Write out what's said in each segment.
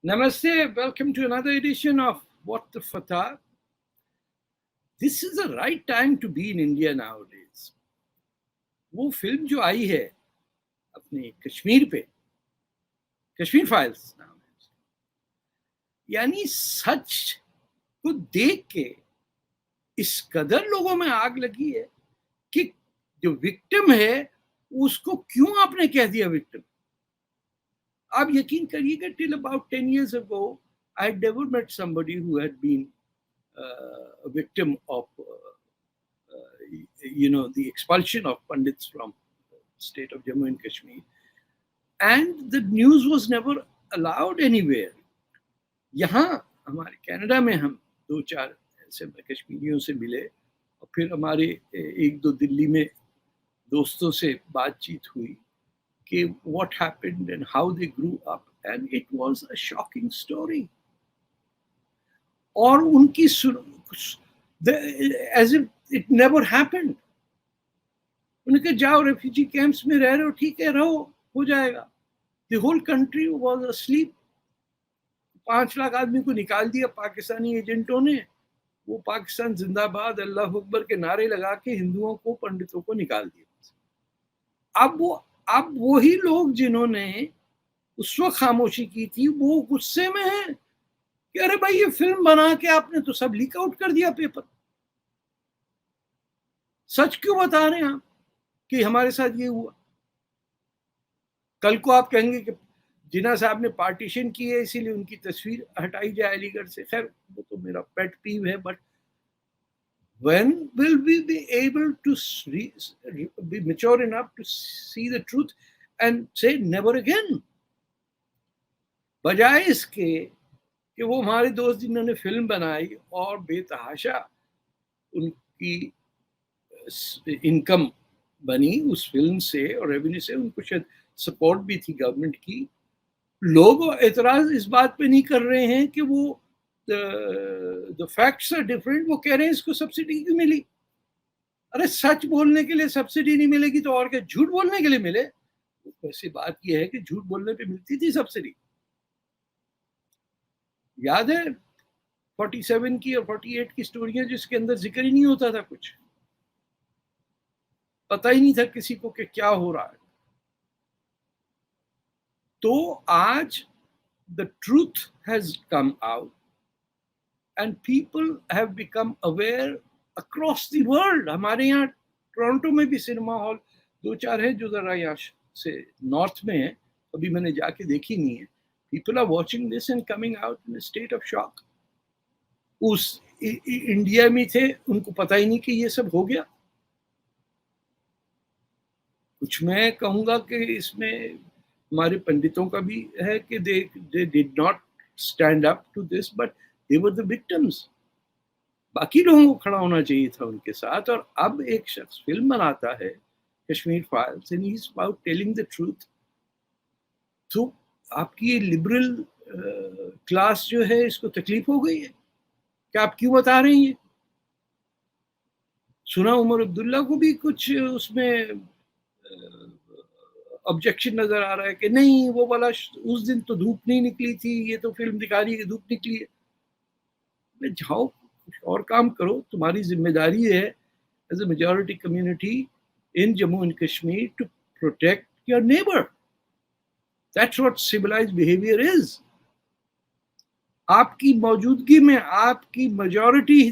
Namaste, welcome to another edition of What the Fatah. This is the right time to be in India nowadays. वो film जो आई है अपने कश्मीर पे, Kashmir files नाम है, यानी सच को देख के इस कदर लोगों में आग लगी है कि जो विक्टिम है उसको क्यों आपने कह दिया विक्टिम। आप यकीन करिएगा, till about 10 years ago, I had never met somebody who had been a victim of, the expulsion of Pandits from the state of Jammu and Kashmir. And the news was never allowed anywhere. यहाँ हमारे Canada में हम 2-4 ऐसे कश्मीरियों से मिले और फिर हमारे 1-2 दिल्ली में दोस्तों से बातचीत हुई कि what happened and how they grew up, and it was a shocking story. और उनकी as if it never happened. उन्होंने कहा जाओ रेफ्यूजी कैंप्स में रह रहे हो, ठीक है रहो, हो जाएगा. The whole country was asleep. 5 lakh आदमी को निकाल दिया पाकिस्तानी एजेंटों ने. वो पाकिस्तान जिंदाबाद अल्लाह अकबर के नारे लगा के हिंदुओं को, पंडितों को निकाल दिया. अब वही लोग जिन्होंने उस वक्त खामोशी की थी वो गुस्से में हैं कि अरे भाई ये फिल्म बना के आपने तो सब लीक आउट कर दिया पेपर. सच क्यों बता रहे हैं आप कि हमारे साथ ये हुआ? कल को आप कहेंगे कि जिन्ना साहब ने पार्टीशन की है इसीलिए उनकी तस्वीर हटाई जाए अलीगढ़ से. खैर वो तो मेरा पेट पीव है, but when will we be able to be mature enough to see the truth and say never again? बजाय इसके कि वो हमारे दोस्त जिन्होंने फिल्म बनाई और बेतहाशा उनकी इनकम बनी उस फिल्म से और रेवेन्यू से, उनको शायद सपोर्ट भी थी गवर्नमेंट की, लोग एतराज इस बात पे नहीं कर रहे हैं कि वो the facts are different. वो कह रहे हैं इसको सब्सिडी क्यों मिली. अरे सच बोलने के लिए सब्सिडी नहीं मिलेगी तो और क्या झूठ बोलने के लिए मिले. वैसी बात यह है कि झूठ बोलने पे मिलती थी सब्सिडी. याद है 47 की और 48 की स्टोरियां जिसके अंदर जिक्र ही नहीं होता था, कुछ पता ही नहीं था किसी को कि क्या हो रहा है. तो आज the truth has come out and people have become aware across the world. हमारे यहाँ टोरंटो में भी सिनेमा हॉल 2-4 है जो जरा यहाँ से नॉर्थ में है, अभी मैंने जाके देखी नहीं है. People are watching this and coming out in a state of shock. उस इंडिया में थे, उनको पता ही नहीं कि ये सब हो गया. कुछ मैं कहूँगा कि इसमें हमारे पंडितों का भी है कि they did not stand up to this, but they were the victims. बाकी लोगों को खड़ा होना चाहिए था उनके साथ. और अब एक शख्स फिल्म बनाता है Kashmir files and he's about telling the truth. तो आपकी ये लिबरल क्लास जो है इसको तकलीफ हो गई है कि आप क्यों बता रहे हैं ये. सुना उमर अब्दुल्ला को भी कुछ उसमें ऑब्जेक्शन नजर आ रहा है कि नहीं वो वाला उस दिन तो धूप नहीं निकली थी, ये तो फिल्म दिखा रही है कि धूप निकली है. जाओ कुछ और काम करो. तुम्हारी जिम्मेदारी है as a majority community in Jammu and Kashmir to protect your neighbour. That's what civilized behavior is. आपकी मौजूदगी में, आपकी मेजॉरिटी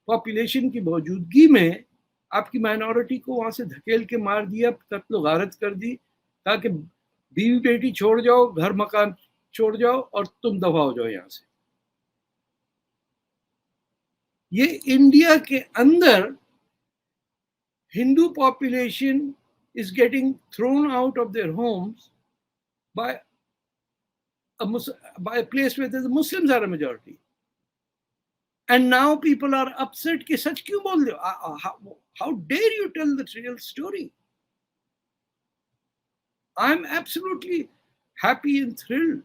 पॉपुलेशन की मौजूदगी में आपकी माइनॉरिटी को वहां से धकेल के मार दिया, कत्ल गारत कर दी, ताकि बीवी बेटी छोड़ जाओ, घर मकान छोड़ जाओ और तुम दफा हो जाओ यहाँ से. ये इंडिया के अंदर Hindu population is getting thrown out of their homes by a place where the Muslims are a majority. And now people are upset कि सच क्यों बोल रहे हो? How dare you tell the real story? I'm absolutely happy and thrilled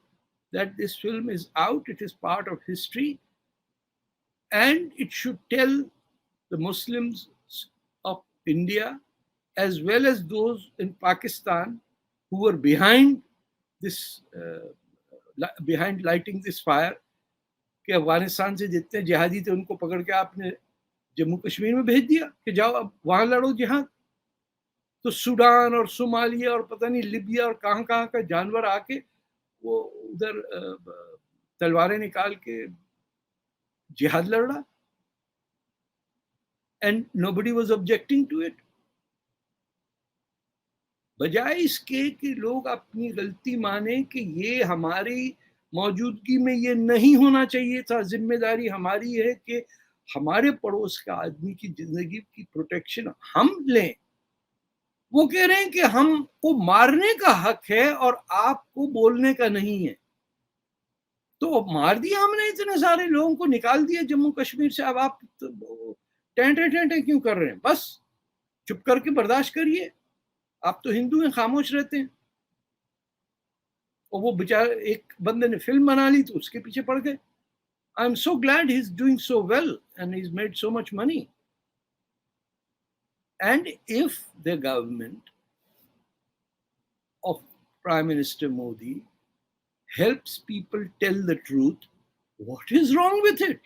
that this film is out. It is part of history and it should tell the Muslims of India as well as those in Pakistan who were behind this behind lighting this fire कि अफगानिस्तान से जितने जिहादी थे उनको पकड़ के आपने जम्मू कश्मीर में भेज दिया कि जाओ अब वहां लड़ो जिहाद। तो सूडान और सोमालिया और पता नहीं लिबिया और कहां कहां का जानवर आके वो उधर तलवारें निकाल के जिहाद लड़ रहा, and nobody was objecting to it. बजाय इसके कि लोग अपनी गलती माने कि ये हमारी मौजूदगी में ये नहीं होना चाहिए था, जिम्मेदारी हमारी है कि हमारे पड़ोस का आदमी की जिंदगी की प्रोटेक्शन हम लें। वो कह रहे हैं कि हमको मारने का हक है और आपको बोलने का नहीं है। तो मार दिया हमने, इतने सारे लोगों को निकाल दिया जम्मू कश्मीर से, अब आप टेंटे टेंटे क्यों कर रहे हैं? बस चुप करके बर्दाश्त करिए, आप तो हिंदू हैं, खामोश रहते हैं। और वो बेचारे एक बंदे ने फिल्म बना ली तो उसके पीछे पड़ गए। I am so glad he is doing so well and he is made so much money. And if the government of Prime Minister Modi helps people tell the truth, what is wrong with it?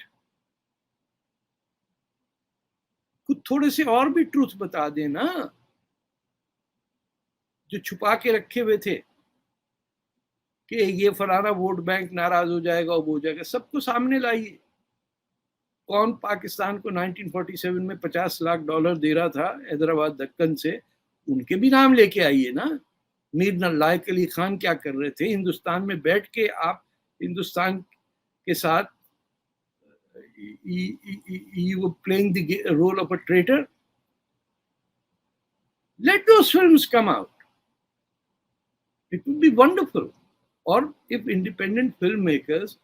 कुछ थोड़े से और भी truth बता देना जो छुपा के रखे हुए थे कि ये फलाना वोट बैंक नाराज हो जाएगा और वो हो जाएगा, सबको सामने लाइए। कौन पाकिस्तान को 1947 में $50 लाख दे रहा था हैदराबाद दक्कन से, उनके भी नाम लेके आइए ना। मीर लायक अली खान क्या कर रहे थे हिंदुस्तान में बैठ के? आप हिंदुस्तान के साथ you were playing the role of a traitor. Let those films come out. It would be wonderful. और if independent filmmakers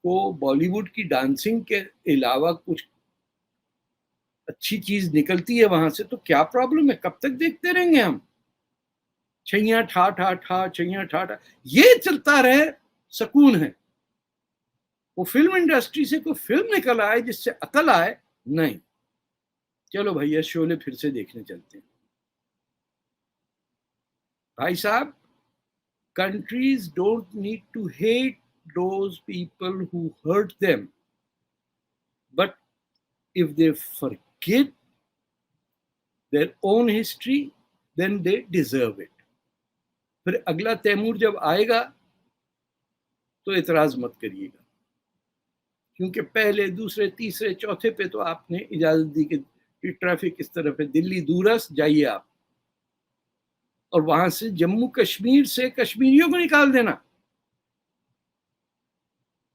को बॉलीवुड की डांसिंग के अलावा कुछ अच्छी चीज निकलती है वहां से, तो क्या प्रॉब्लम है? कब तक देखते रहेंगे हम? छैया ठा ठा ठा, छैया ठा ठा, ये चलता रहे, सुकून है। वो फिल्म इंडस्ट्री से कोई फिल्म निकल आए जिससे अकल आए, नहीं। चलो भैया शोले फिर से देखने चलते हैं। भाई साहब, countries don't need to hate those people who hurt them, but if they forget their own history, then they deserve it. फिर अगला तैमूर जब आएगा तो इतराज मत करिएगा, क्योंकि पहले दूसरे तीसरे चौथे पे तो आपने इजाजत दी कि ट्रैफिक इस तरफ है, दिल्ली दूरस्थ जाइए आप, और वहां से जम्मू कश्मीर से कश्मीरियों को निकाल देना।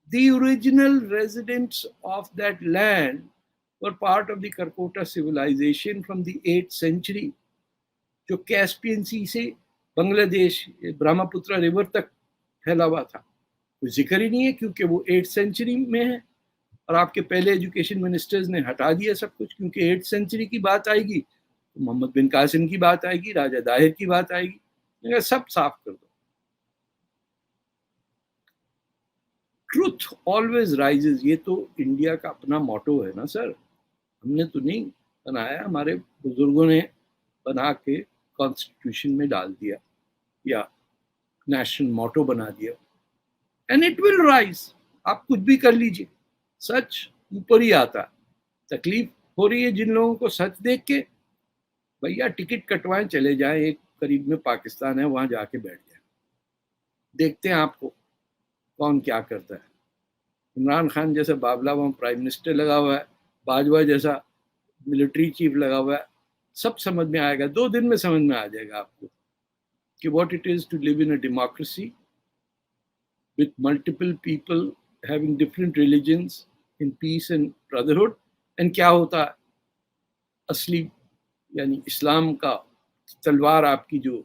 The original residents of that land were part of the Karkota civilization from the 8th century, जो कैस्पियन सी से बांग्लादेश ब्रह्मपुत्र रिवर तक फैला हुआ था। कोई जिक्र ही नहीं है क्योंकि वो 8th सेंचुरी में है, और आपके पहले एजुकेशन मिनिस्टर्स ने हटा दिया सब कुछ, क्योंकि 8th सेंचुरी की बात आएगी तो मोहम्मद बिन कासिम की बात आएगी, राजा दाहिर की बात आएगी, सब साफ कर दो। ट्रूथ ऑलवेज राइजेस, ये तो इंडिया का अपना मोटो है ना सर, हमने तो नहीं बनाया, हमारे बुजुर्गों ने बना के कॉन्स्टिट्यूशन में डाल दिया या नेशनल मोटो बना दिया, एंड इट विल राइज। आप कुछ भी कर लीजिए, सच ऊपर ही आता। तकलीफ हो रही है जिन लोगों को सच देख के, भैया टिकट कटवाएं, चले जाएं, एक करीब में पाकिस्तान है वहां जाके बैठ जाए, देखते हैं आपको कौन क्या करता है। इमरान खान जैसा बाबला वहां प्राइम मिनिस्टर लगा हुआ है, बाजवा जैसा मिलिट्री चीफ लगा हुआ है, सब समझ में आएगा, 2 दिन में समझ में आ जाएगा आपको कि what it is to live in a democracy with multiple people having different religions in peace and brotherhood, and क्या होता है असली, यानी इस्लाम का तलवार आपकी जो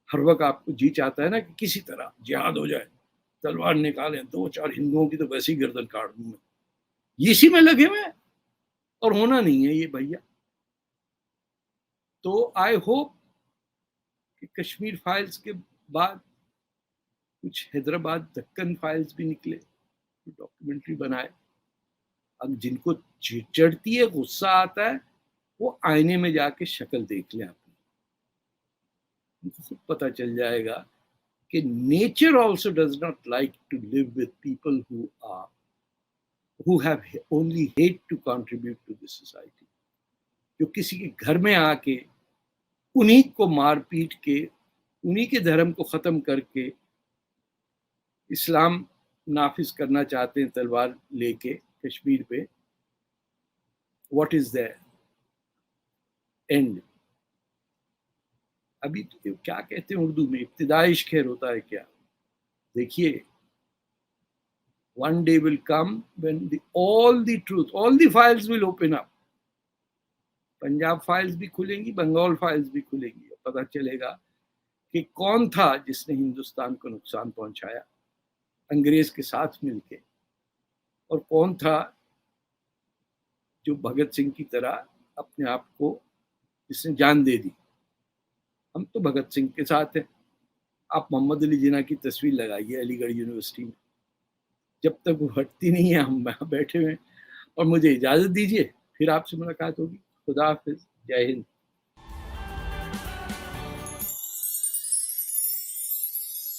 हर वक्त आपको जी चाहता है ना कि किसी तरह जिहाद हो जाए, तलवार निकालें, 2-4 हिंदुओं की तो वैसे ही गर्दन काट दूं मैं, इसी में लगे हुए, और होना नहीं है ये भैया। तो आई होप कि कश्मीर फाइल्स के बाद कुछ हैदराबाद दक्कन फाइल्स भी निकले, तो डॉक्यूमेंट्री बनाए। अब जिनको चढ़ती है, गुस्सा आता है, वो आईने में जाके शक्ल देख लें अपनी, उनको खुद पता चल जाएगा कि nature also does not like to live with people who have only hate to contribute to the society. जो किसी के घर में आके उन्हीं को मार पीट के, उन्हीं के धर्म को खत्म करके इस्लाम नाफिज करना चाहते हैं तलवार लेके कश्मीर पे. What is the end? अभी तो क्या कहते हैं उर्दू में, इब्तिदाई इश्क खैर होता है क्या? देखिए, one day will come when all the truth, all the files will open up. Punjab files भी खुलेंगी, बंगाल फाइल्स भी खुलेंगी. पता चलेगा कि कौन था जिसने हिंदुस्तान को नुकसान पहुंचाया अंग्रेज के साथ मिलके, और कौन था जो भगत सिंह की तरह अपने आप को जिसने जान दे दी. हम तो भगत सिंह के साथ हैं. आप मोहम्मद अली जिन्ना की तस्वीर लगाइए अलीगढ़ यूनिवर्सिटी में, जब तक वो हटती नहीं है हम यहाँ बैठे हुए हैं. और मुझे इजाज़त दीजिए, फिर आपसे मुलाकात होगी. खुदा हाफिज, जय हिंद.